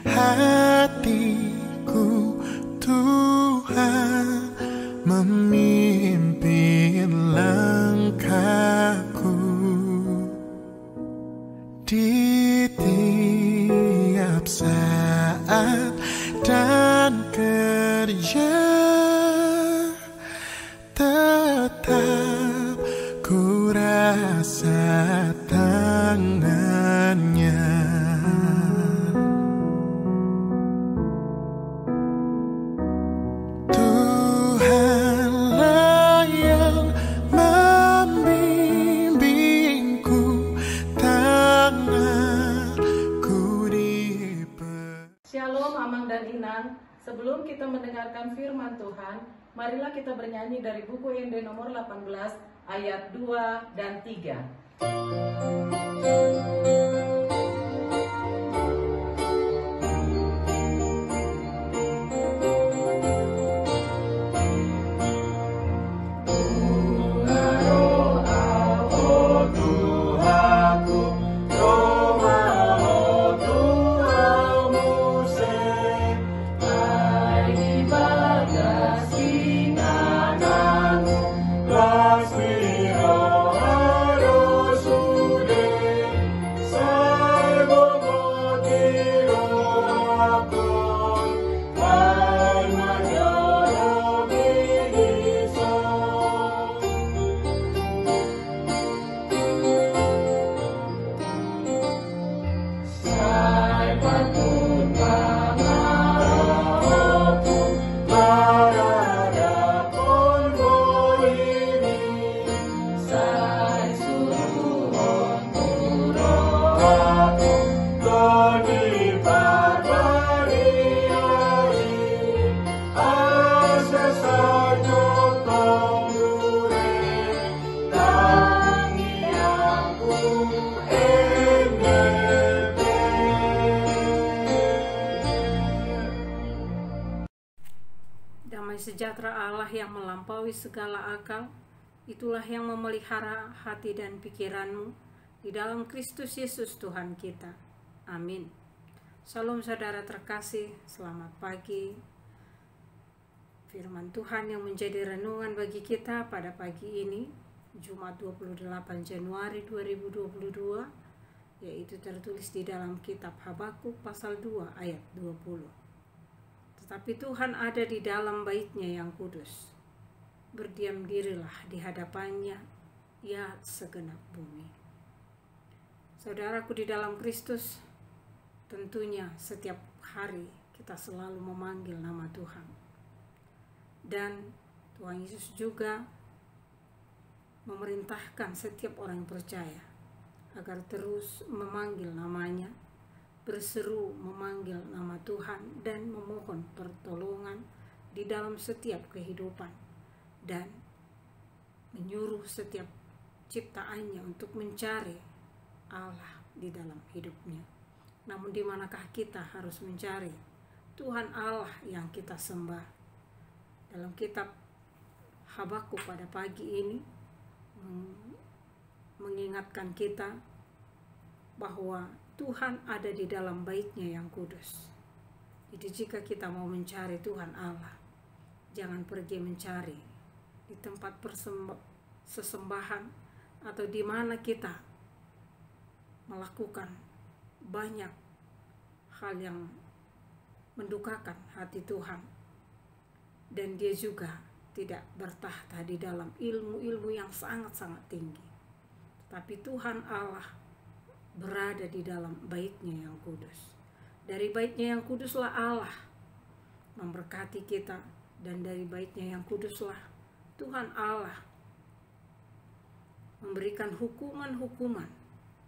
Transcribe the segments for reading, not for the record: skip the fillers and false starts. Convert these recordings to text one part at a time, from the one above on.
hatiku, Tuhan memimpin langkahku di tiap saat dan kerja, tetap ku rasa tangannya. Tuhanlah yang membimbingku, tanganku dipegang. Shalom Amang dan Inan. Sebelum kita mendengarkan firman Tuhan, marilah kita bernyanyi dari buku Hinde nomor 18 ayat 2 dan 3. Damai sejahtera Allah yang melampaui segala akal, itulah yang memelihara hati dan pikiranmu di dalam Kristus Yesus Tuhan kita. Amin. Salam saudara terkasih, selamat pagi. Firman Tuhan yang menjadi renungan bagi kita pada pagi ini, Jumat 28 Januari 2022, yaitu tertulis di dalam kitab Habakuk pasal 2 ayat 20. Tetapi Tuhan ada di dalam bait-Nya yang kudus. Berdiam dirilah di hadapannya, ya segenap bumi. Saudaraku di dalam Kristus, tentunya setiap hari kita selalu memanggil nama Tuhan. Dan Tuhan Yesus juga memerintahkan setiap orang yang percaya agar terus memanggil namanya, berseru memanggil nama Tuhan dan memohon pertolongan di dalam setiap kehidupan, dan menyuruh setiap ciptaannya untuk mencari Allah di dalam hidupnya. Namun di manakah kita harus mencari Tuhan Allah yang kita sembah? Dalam kitab Habakuk pada pagi ini mengingatkan kita bahwa Tuhan ada di dalam bait-Nya yang kudus. Jadi jika kita mau mencari Tuhan Allah, jangan pergi mencari di tempat sesembahan atau di mana kita melakukan banyak hal yang mendukakan hati Tuhan. Dan Dia juga tidak bertahta di dalam ilmu-ilmu yang sangat-sangat tinggi. Tapi Tuhan Allah berada di dalam bait-Nya yang kudus. Dari bait-Nya yang kuduslah Allah memberkati kita, dan dari bait-Nya yang kuduslah Tuhan Allah memberikan hukuman-hukuman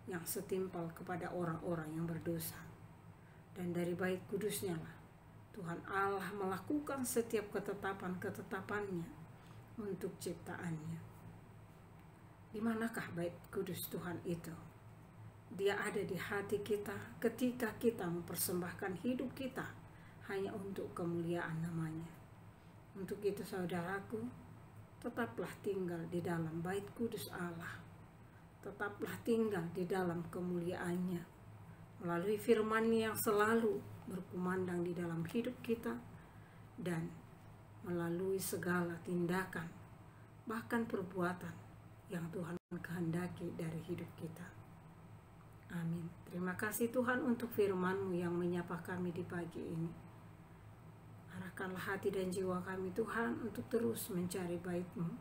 yang setimpal kepada orang-orang yang berdosa. Dan dari bait kudusnya lah Tuhan Allah melakukan setiap ketetapan-ketetapannya untuk ciptaannya. Di manakah bait kudus Tuhan itu? Dia ada di hati kita ketika kita mempersembahkan hidup kita hanya untuk kemuliaan namanya. Untuk itu saudaraku, tetaplah tinggal di dalam bait kudus Allah. Tetaplah tinggal di dalam kemuliaannya. melalui firman-Nya yang selalu berkumandang di dalam hidup kita dan melalui segala tindakan bahkan perbuatan yang Tuhan kehendaki dari hidup kita. Amin. Terima kasih Tuhan untuk firman-Mu yang menyapa kami di pagi ini. Arahkanlah hati dan jiwa kami Tuhan untuk terus mencari bait-Mu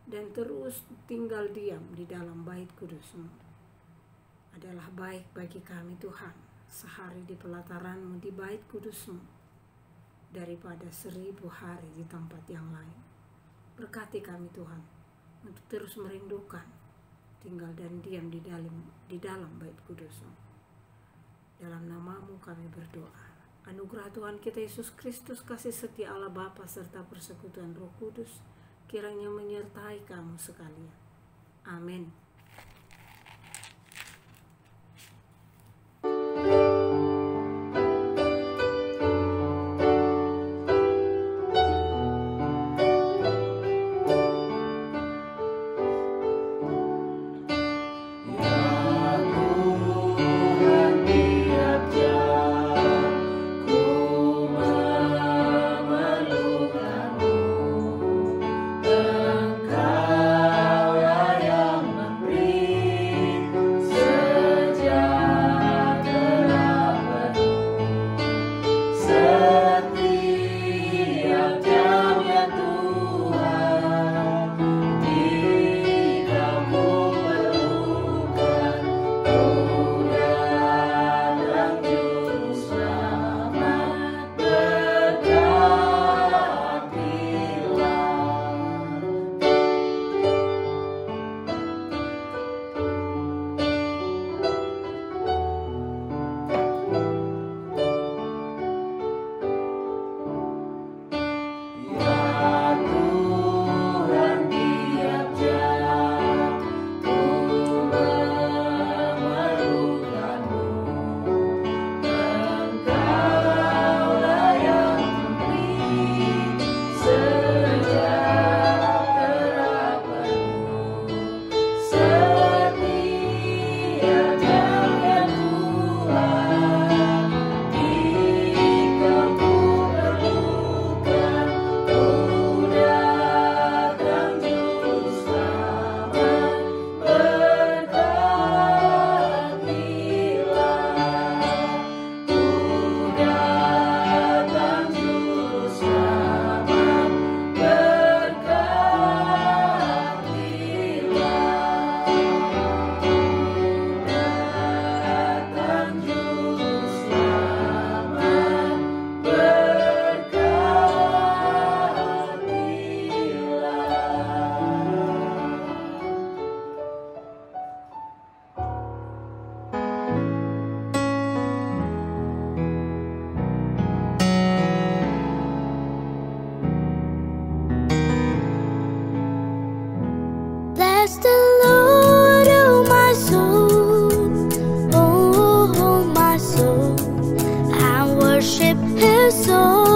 dan terus tinggal diam di dalam bait kudus-Mu. Adalah baik bagi kami Tuhan sehari di pelataran-Mu di bait kudus-Mu daripada 1000 hari di tempat yang lain. Berkati kami Tuhan untuk terus merindukan tinggal dan diam di dalam bait kudus-Mu. Dalam nama-Mu kami berdoa. Anugerah Tuhan kita Yesus Kristus, kasih setia Allah Bapa serta persekutuan Roh Kudus kiranya menyertai kamu sekalian. Amin. Bless the Lord, oh my soul, and worship His soul.